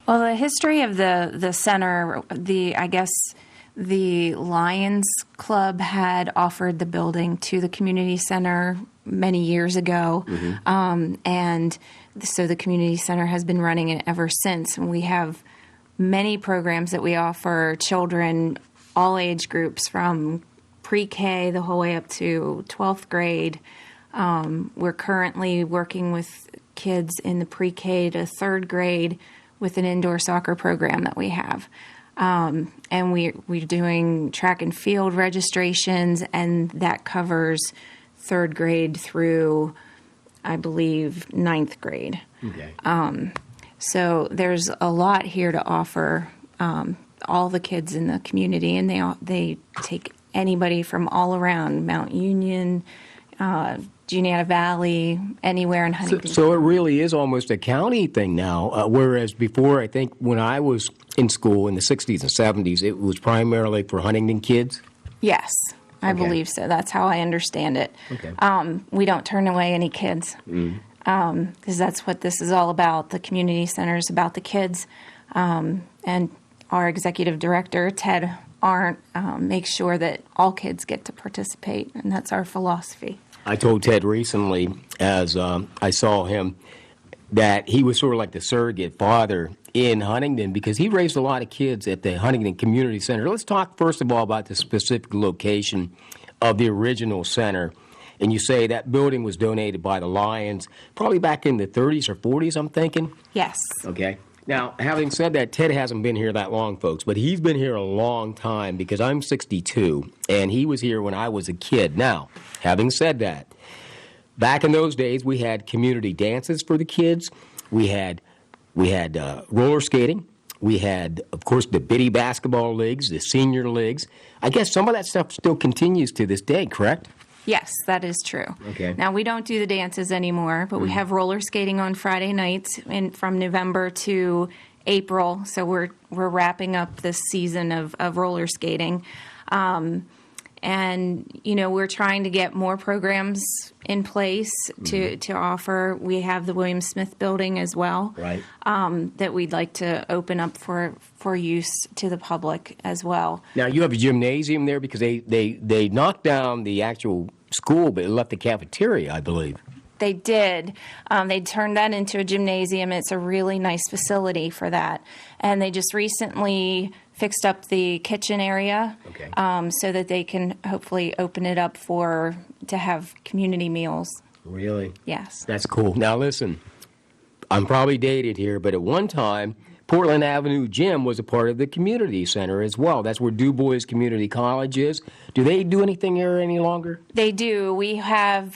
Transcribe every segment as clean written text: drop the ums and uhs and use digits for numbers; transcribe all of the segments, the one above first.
Well, the history of the center, I guess the Lions Club had offered the building to the community center many years ago, and so the community center has been running it ever since. And we have many programs that we offer children, all age groups, from pre-K the whole way up to 12th grade. We're currently working with kids in the pre-K to 3rd grade with an indoor soccer program that we have. And we're doing track and field registrations, and that covers 3rd grade through, I believe, 9th grade. Okay. So there's a lot here to offer all the kids in the community, and they take anybody from all around Mount Union, Juniata Valley, anywhere in Huntingdon. So it really is almost a county thing now, whereas before, I think when I was in school in the 60s and 70s, it was primarily for Huntingdon kids? Yes, I believe so. That's how I understand it. Okay. We don't turn away any kids because that's what this is all about. The community center is about the kids, and our executive director, Ted Arndt, makes sure that all kids get to participate, and that's our philosophy. I told Ted recently, as I saw him, that he was sort of like the surrogate father in Huntingdon because he raised a lot of kids at the Huntingdon Community Center. Let's talk first of all about the specific location of the original center. And you say that building was donated by the Lions probably back in the 30s or 40s, I'm thinking? Yes. Okay. Now, having said that, Ted hasn't been here that long, folks, but he's been here a long time because I'm 62, and he was here when I was a kid. Now, having said that, back in those days, we had community dances for the kids. We had roller skating. We had, of course, the bitty basketball leagues, the senior leagues. I guess some of that stuff still continues to this day, correct? Yes, that is true. Okay. Now, we don't do the dances anymore, but we have roller skating on Friday nights from November to April. So we're wrapping up this season of roller skating. And, you know, we're trying to get more programs in place to offer. We have the William Smith building as well, right? That we'd like to open up for use to the public as well. Now, you have a gymnasium there because they knocked down the actual school, but it left the cafeteria, I believe. They did. They turned that into a gymnasium. It's a really nice facility for that. And they just recently fixed up the kitchen area, okay, so that they can hopefully open it up to have community meals. Really? Yes. That's cool. Now, listen, I'm probably dated here, but at one time, Portland Avenue Gym was a part of the community center as well. That's where Du Bois Community College is. Do they do anything there any longer? They do. We have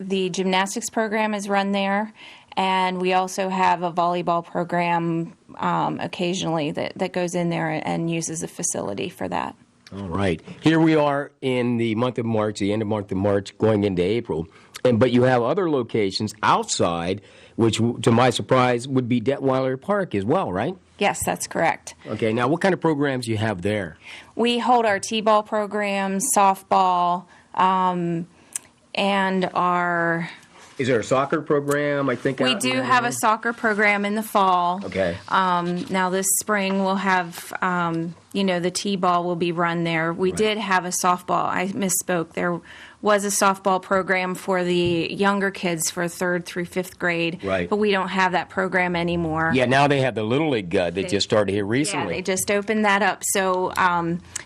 the gymnastics program is run there, and we also have a volleyball program occasionally that goes in there and uses the facility for that. All right. Here we are in the month of March, the end of month of March, going into April. But you have other locations outside, which, to my surprise, would be Detweiler Park as well, right? Yes, that's correct. Okay. Now, what kind of programs do you have there? We hold our T-ball programs, softball, and our... Is there a soccer program, I think? We do have a soccer program in the fall. Okay. Now this spring we'll have, the T-ball will be run there. We did have a softball. I misspoke. There was a softball program for the younger kids for 3rd through 5th grade. Right. But we don't have that program anymore. Yeah, now they have the Little League that just started here recently. Yeah, they just opened that up. So,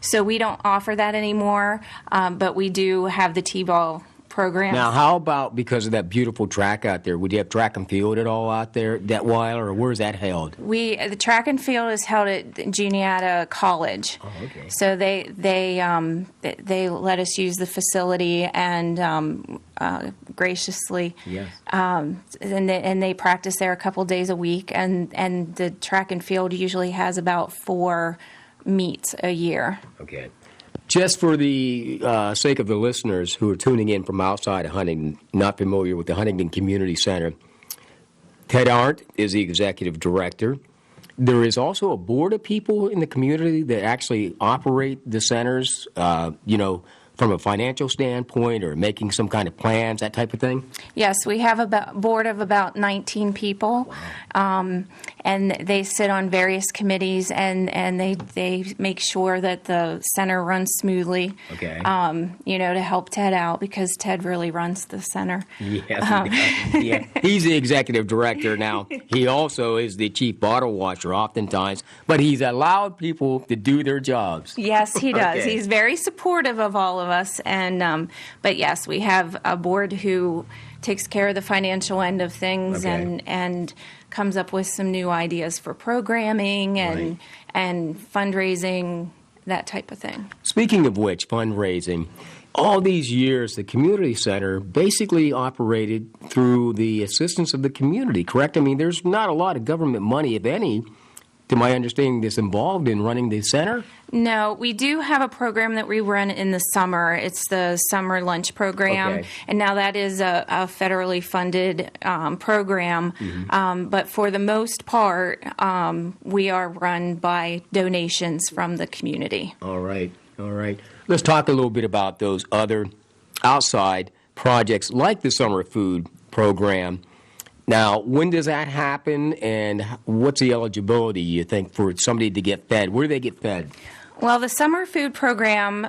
so we don't offer that anymore, but we do have the T-ball program. Now, how about because of that beautiful track out there? Would you have track and field at all out there, Detweiler, or where is that held? The track and field is held at Juniata College. Oh, okay. So they let us use the facility and graciously. Yes. And they practice there a couple days a week, and the track and field usually has about 4 meets a year. Okay. Just for the sake of the listeners who are tuning in from outside of Huntingdon, not familiar with the Huntingdon Community Center, Ted Arndt is the executive director. There is also a board of people in the community that actually operate the centers, from a financial standpoint or making some kind of plans, that type of thing? Yes, we have a board of about 19 people, and they sit on various committees, and they make sure that the center runs smoothly. Okay. To help Ted out, because Ted really runs the center. Yes, he does. Yeah. He's the executive director now. He also is the chief bottle washer oftentimes, but he's allowed people to do their jobs. Yes, he does. Okay. He's very supportive of all of us, and but yes, we have a board who takes care of the financial end of things, Okay. and comes up with some new ideas for programming and fundraising, that type of thing. Speaking of which, fundraising, all these years, the community center basically operated through the assistance of the community, correct? I mean, there's not a lot of government money, if any, to my understanding, that's involved in running the center? No, we do have a program that we run in the summer. It's the summer lunch program, Okay. and now that is a federally funded program. But for the most part, we are run by donations from the community. All right. Let's talk a little bit about those other outside projects like the summer food program. Now, when does that happen, and what's the eligibility, you think, for somebody to get fed? Where do they get fed? Well, the summer food program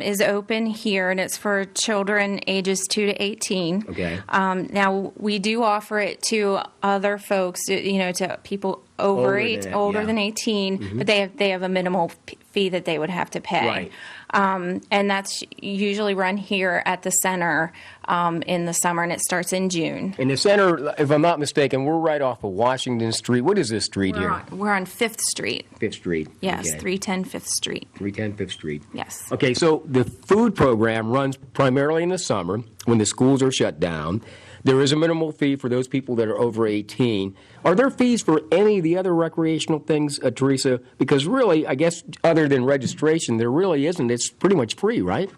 is open here, and it's for children ages 2 to 18. Okay. Now, we do offer it to other folks, to people older than 18, but they have a minimal fee that they would have to pay. Right. And that's usually run here at the center in the summer, and it starts in June. In the center, if I'm not mistaken, we're right off of Washington Street. What is this street here? We're on 5th Street. 5th Street. Yes, Okay. 310 5th Street. 310 5th Street. Yes. Okay, so the food program runs primarily in the summer when the schools are shut down. There is a minimal fee for those people that are over 18. Are there fees for any of the other recreational things, Theresa? Because really, I guess, other than registration, there really isn't. It's pretty much free, right?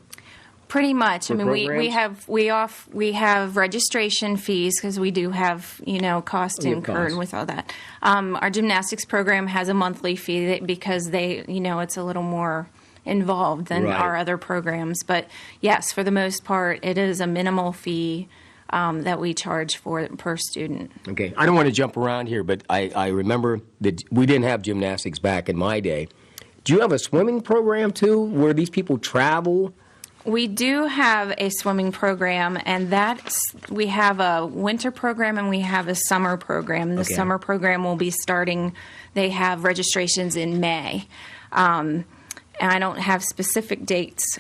Pretty much. For I mean, programs? we have registration fees because we do have cost We have incurred costs. with all that. Our gymnastics program has a monthly fee because it's a little more involved than Right. our other programs. But yes, for the most part, it is a minimal fee that we charge for per student. Okay, I don't want to jump around here, but I remember that we didn't have gymnastics back in my day. Do you have a swimming program, too, where these people travel? We do have a swimming program, and we have a winter program and we have a summer program. The Okay. summer program will be starting, they have registrations in May. And I don't have specific dates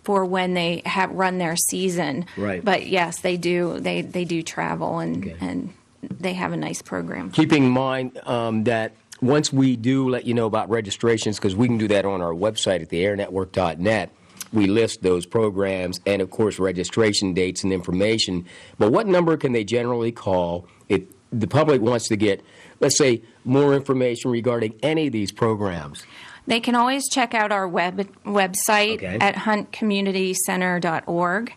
for when they have run their season. Right. But yes, they do. They do travel, Okay. and they have a nice program. Keeping in mind that once we do let you know about registrations, because we can do that on our website at theairnetwork.net, we list those programs and, of course, registration dates and information. But what number can they generally call if the public wants to get, let's say, more information regarding any of these programs? They can always check out our website Okay. at huntcommunitycenter.org.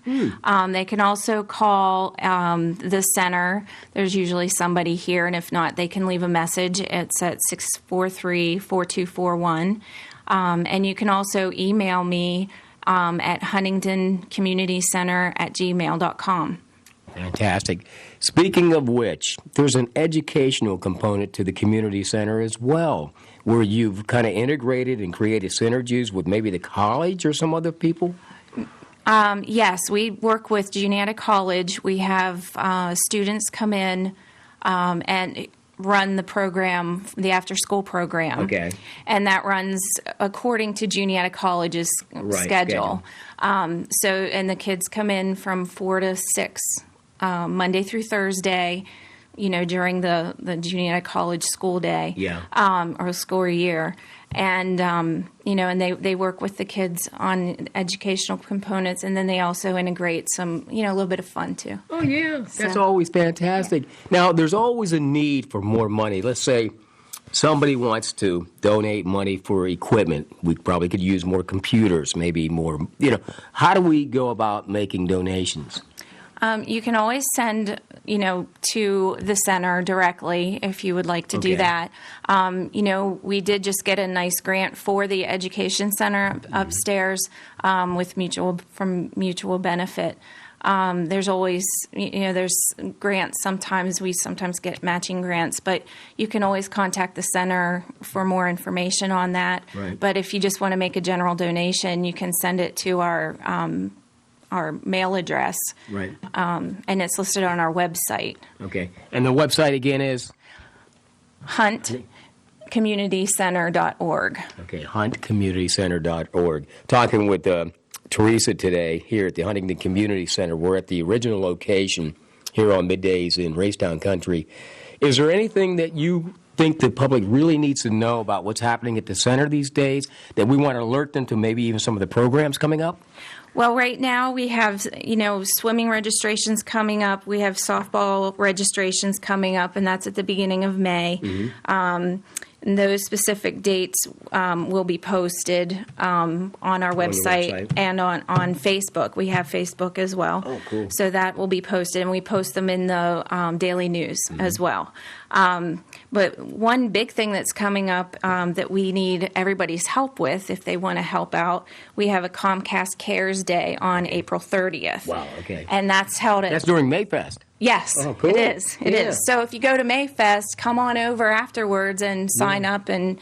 They can also call the center. There's usually somebody here, and if not, they can leave a message. It's at 643-4241. And you can also email me at huntingdoncommunitycenter@gmail.com. Fantastic. Speaking of which, there's an educational component to the community center as well, where you've kind of integrated and created synergies with maybe the college or some other people? Yes, we work with Juniata College. We have students come in and run the program, the after-school program. Okay. And that runs according to Juniata College's schedule. And the kids come in from 4 to 6, Monday through Thursday, during the Juniata College school day. Yeah. Or school year. And, and they work with the kids on educational components, and then they also integrate some, a little bit of fun, too. Oh, yeah. That's always fantastic. Now, there's always a need for more money. Let's say somebody wants to donate money for equipment. We probably could use more computers, maybe more, How do we go about making donations? You can always send, to the center directly if you would like to do that. We did just get a nice grant for the education center upstairs with mutual benefit. There's always, there's grants. We sometimes get matching grants, but you can always contact the center for more information on that. Right. But if you just want to make a general donation, you can send it to our mail address. Right. And it's listed on our website. Okay. And the website again is? huntcommunitycenter.org. Okay, huntcommunitycenter.org. Talking with Theresa today here at the Huntingdon Community Center. We're at the original location here on Middays in Racetown Country. Is there anything that you think the public really needs to know about what's happening at the center these days that we want to alert them to, maybe even some of the programs coming up? Well, right now we have, swimming registrations coming up. We have softball registrations coming up, and that's at the beginning of May. And those specific dates will be posted on our website and on Facebook. We have Facebook as well. Oh, cool. So that will be posted, and we post them in the daily news as well. But one big thing that's coming up that we need everybody's help with, if they want to help out, we have a Comcast Cares Day on April 30th. Wow, okay. And that's held at... That's during Mayfest. Yes, oh, cool. It is. It is. So if you go to Mayfest, come on over afterwards and sign up and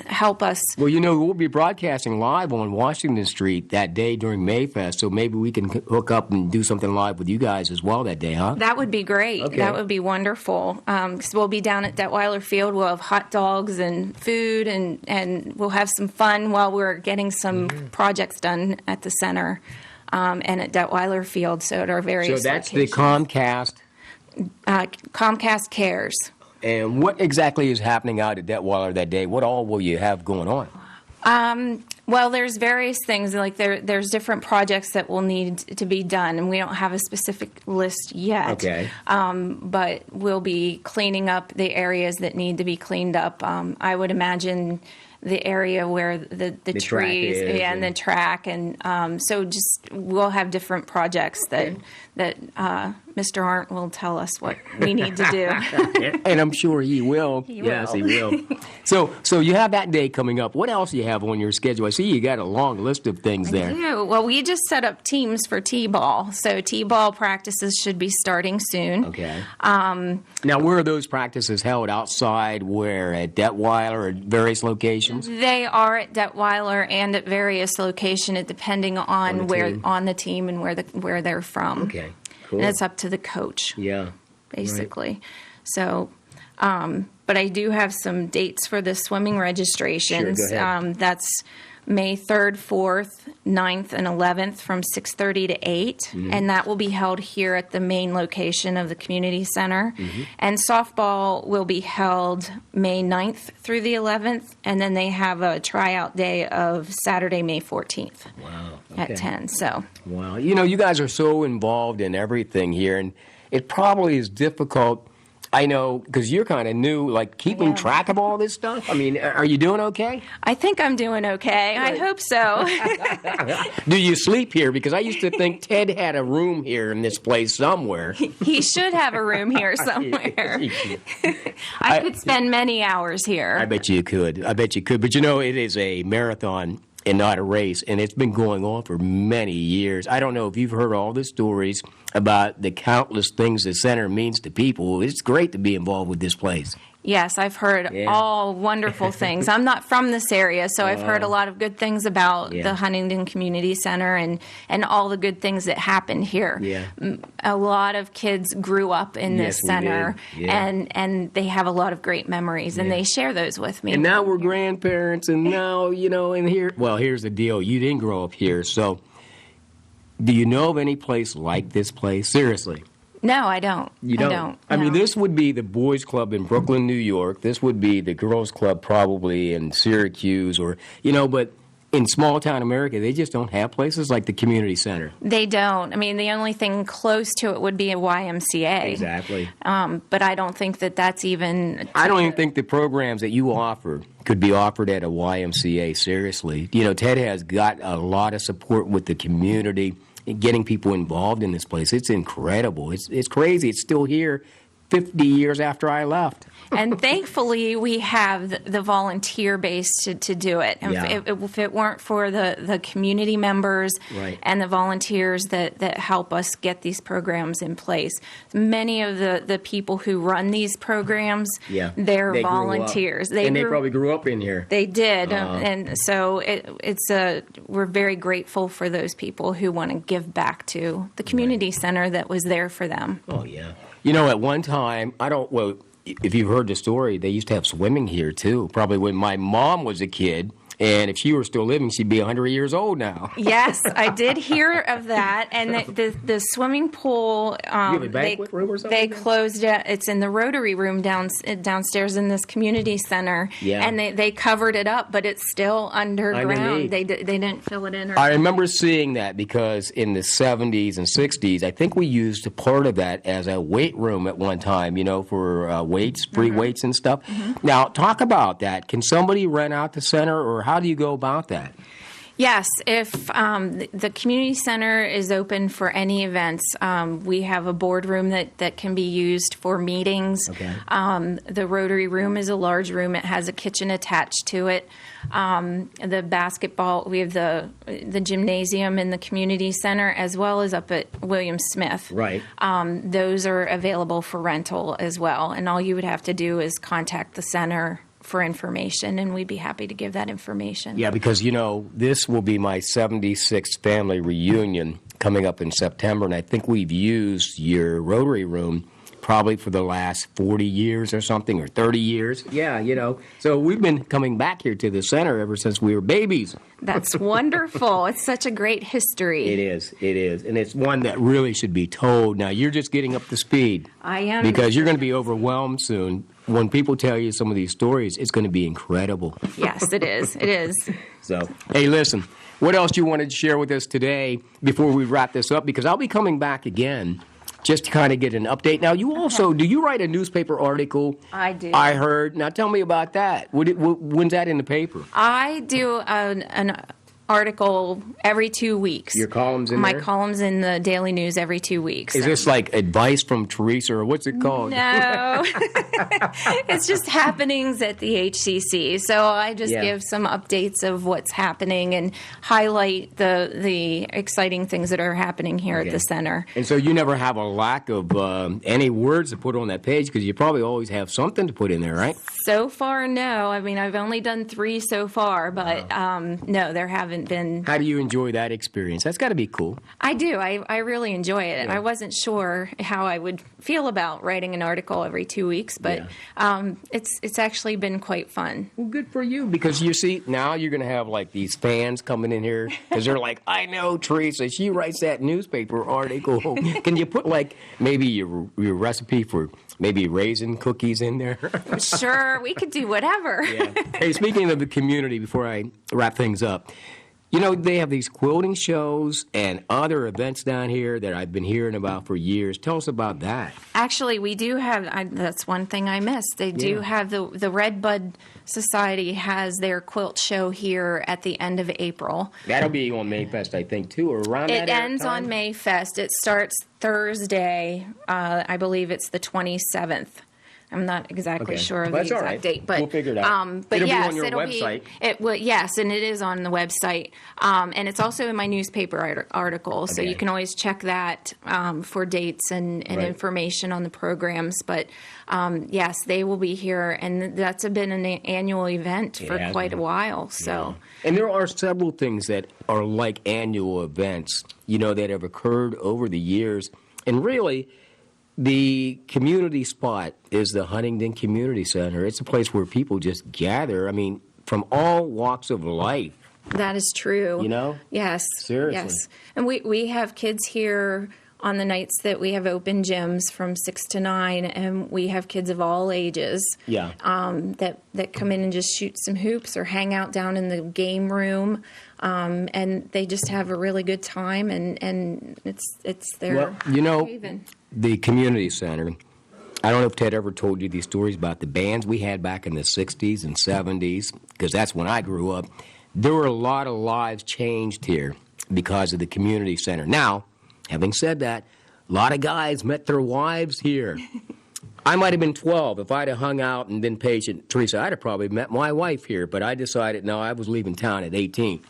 help us. Well, we'll be broadcasting live on Washington Street that day during Mayfest, so maybe we can hook up and do something live with you guys as well that day, huh? That would be great. Okay. That would be wonderful. Because we'll be down at Detweiler Field. We'll have hot dogs and food, and we'll have some fun while we're getting some projects done at the center. And at Detweiler Field, so at our various So that's locations. the Comcast Cares. And what exactly is happening out at Detweiler that day? What all will you have going on? Well, there's various things. Like there's different projects that will need to be done, and we don't have a specific list yet. Okay. But we'll be cleaning up the areas that need to be cleaned up. I would imagine the area where the trees and the track, and so just we'll have different projects that Mr. Arndt will tell us what we need to do. And I'm sure he will. Yes, he will. So you have that day coming up. What else do you have on your schedule? I see you got a long list of things there. I do. Well, we just set up teams for T-ball. So T-ball practices should be starting soon. Okay. Now, where are those practices held? Outside, where? At Detweiler or various locations? They are at Detweiler and at various locations, depending on where team. on the team and where they're from. Okay, cool. And it's up to the coach. Yeah. Basically. Right. So, but I do have some dates for the swimming registrations. Sure, go ahead. That's May 3rd, 4th, 9th, and 11th from 6:30 to 8. And that will be held here at the main location of the community center. And softball will be held May 9th through the 11th, and then they have a tryout day of Saturday, May 14th. Wow. At 10. So. Wow. You guys are so involved in everything here, and it probably is difficult. I know, because you're kind of new, like keeping track of all this stuff. I mean, are you doing okay? I think I'm doing okay. Right. I hope so. Do you sleep here? Because I used to think Ted had a room here in this place somewhere. He should have a room here somewhere. I could spend many hours here. I bet you could. But it is a marathon and not a race, and it's been going on for many years. I don't know if you've heard all the stories about the countless things the center means to people. It's great to be involved with this place. Yes, I've heard all wonderful things. I'm not from this area, so I've heard a lot of good things about the Huntingdon Community Center and all the good things that happened here. Yeah. A lot of kids grew up in this center, and they have a lot of great memories, and they share those with me. And now we're grandparents, and now, and here... Well, here's the deal. You didn't grow up here, so do you know of any place like this place? Seriously. No, I don't. You don't? I don't. I mean, no. this would be the boys' club in Brooklyn, New York. This would be the girls' club probably in Syracuse or, but in small-town America, they just don't have places like the community center. They don't. I mean, the only thing close to it would be a YMCA. Exactly. But I don't think that that's even... I don't even think the programs that you offer could be offered at a YMCA, seriously. Ted has got a lot of support with the community getting people involved in this place. It's incredible. It's crazy. It's still here 50 years after I left. And thankfully, we have the volunteer base to do it. And Yeah. if it weren't for the community members Right. and the volunteers that help us get these programs in place, many of the people who run these programs, Yeah. they're They grew up. volunteers. And they probably grew up in here. They did, and so we're very grateful for those people who want to give back to the community center that was there for them. Oh, yeah. You know, at one time, if you've heard the story, they used to have swimming here, too. Probably when my mom was a kid. And if she were still living, she'd be 100 years old now. Yes, I did hear of that. And the swimming pool, you have a banquet room or something? They closed it. It's in the Rotary Room downstairs in this community center. Yeah. And they covered it up, but it's still underground. Underneath. They didn't fill it in. I remember seeing that because in the 70s and 60s, I think we used a part of that as a weight room at one time, for weights, free weights and stuff. Mm-hmm. Now, talk about that. Can somebody rent out the center, or how do you go about that? Yes, if the community center is open for any events, we have a boardroom that can be used for meetings. Okay. The Rotary Room is a large room. It has a kitchen attached to it. The basketball, we have the gymnasium in the community center, as well as up at William Smith. Right. Those are available for rental as well. And all you would have to do is contact the center for information, and we'd be happy to give that information. Yeah, because, this will be my 76th family reunion coming up in September, and I think we've used your Rotary Room probably for the last 40 years or something, or 30 years. Yeah, So we've been coming back here to the center ever since we were babies. That's wonderful. It's such a great history. It is. And it's one that really should be told. Now, you're just getting up to speed. I am. Because you're going to be overwhelmed soon. When people tell you some of these stories, it's going to be incredible. Yes, it is. It is. So, hey, listen, what else you wanted to share with us today before we wrap this up? Because I'll be coming back again just to kind of get an update. Now, you also, do you write a newspaper article? I do. I heard. Now, tell me about that. When's that in the paper? I do an article every 2 weeks. Your columns in My there? columns in the Daily News every 2 weeks. Is this like advice from Theresa, or what's it called? No. It's just happenings at the HCC. So I just give some updates of what's happening and highlight the exciting things that are happening here at the center. And so you never have a lack of any words to put on that page, because you probably always have something to put in there, right? So far, no. I mean, I've only done 3 so far, but no, there haven't been. How do you enjoy that experience? That's got to be cool. I do. I really enjoy it. Yeah. I wasn't sure how I would feel about writing an article every 2 weeks, but it's actually been quite fun. Well, good for you, because you see, now you're going to have like these fans coming in here because they're like, I know Theresa, she writes that newspaper article. Can you put like maybe your recipe for maybe raisin cookies in there? Sure, we could do whatever. Yeah. Hey, speaking of the community, before I wrap things up, they have these quilting shows and other events down here that I've been hearing about for years. Tell us about that. Actually, we do have, that's one thing I missed. They do have the Red Bud Society has their quilt show here at the end of April. That'll be on Mayfest, I think, too, or around that It ends time? on Mayfest. It starts Thursday. I believe it's the 27th. I'm not exactly sure of the That's all exact right. date, but We'll figure it out. But It'll yes, be on your website. Yes, and it is on the website, and it's also in my newspaper article, so you can always check that for dates and information on the programs. But yes, they will be here, and that's been an annual event for quite a while. So, and there are several things that are like annual events, that have occurred over the years, and really. The community spot is the Huntingdon Community Center. It's a place where people just gather, from all walks of life. that is true. Yes. Seriously. Yes. And we have kids here on the nights that we have open gyms from 6 to 9, and we have kids of all ages that come in and just shoot some hoops or hang out down in the game room, and they just have a really good time, and it's their haven. The community center, I don't know if Ted ever told you these stories about the bands we had back in the 60s and 70s, because that's when I grew up. There were a lot of lives changed here because of the community center. Now, having said that, a lot of guys met their wives here. I might have been 12. If I'd have hung out and been patient, Theresa, I'd have probably met my wife here. But I decided, no, I was leaving town at 18.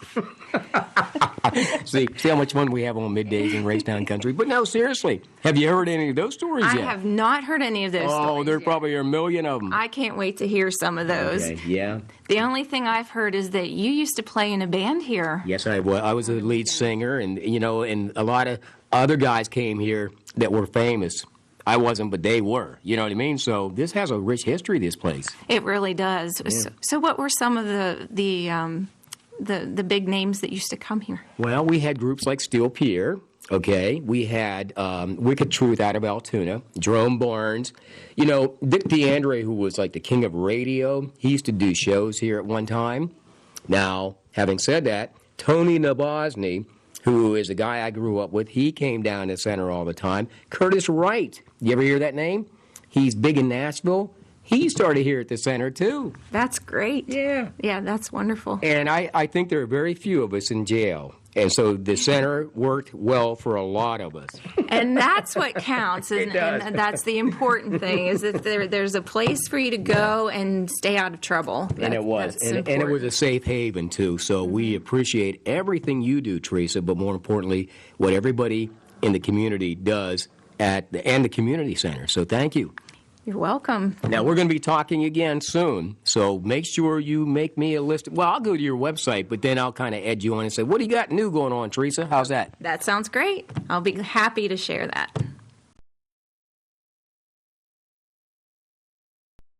See how much fun we have on middays in Racetown Country. But no, seriously, have you heard any of those stories yet? I have not heard any of those stories. Oh, there yet. probably are a million of them. I can't wait to hear some of those. Okay, yeah. The only thing I've heard is that you used to play in a band here. Yes, I was. I was the lead singer, and and a lot of other guys came here that were famous. I wasn't, but they were. You know what I mean? So this has a rich history, this place. It really does. Yeah. So what were some of the big names that used to come here? Well, we had groups like Steel Pierre. Okay, we had Wicked Truth out of Altoona, Jerome Barnes. You know, Dick DeAndre, who was like the king of radio, he used to do shows here at one time. Now, having said that, Tony Nabosny, who is a guy I grew up with, he came down to the center all the time. Curtis Wright, you ever hear that name? He's big in Nashville. He started here at the center, too. That's great. Yeah. Yeah, that's wonderful. And I think there are very few of us in jail. And so the center worked well for a lot of us. And that's what counts. It does. And that's the important thing, is that there's a place for you to go and stay out of trouble. And it was. And it was a safe haven, too. So we appreciate everything you do, Theresa, but more importantly, what everybody in the community does and the community center. So thank you. You're welcome. Now, we're going to be talking again soon, so make sure you make me a list. Well, I'll go to your website, but then I'll kind of edge you on and say, what do you got new going on, Theresa? How's that? That sounds great. I'll be happy to share that.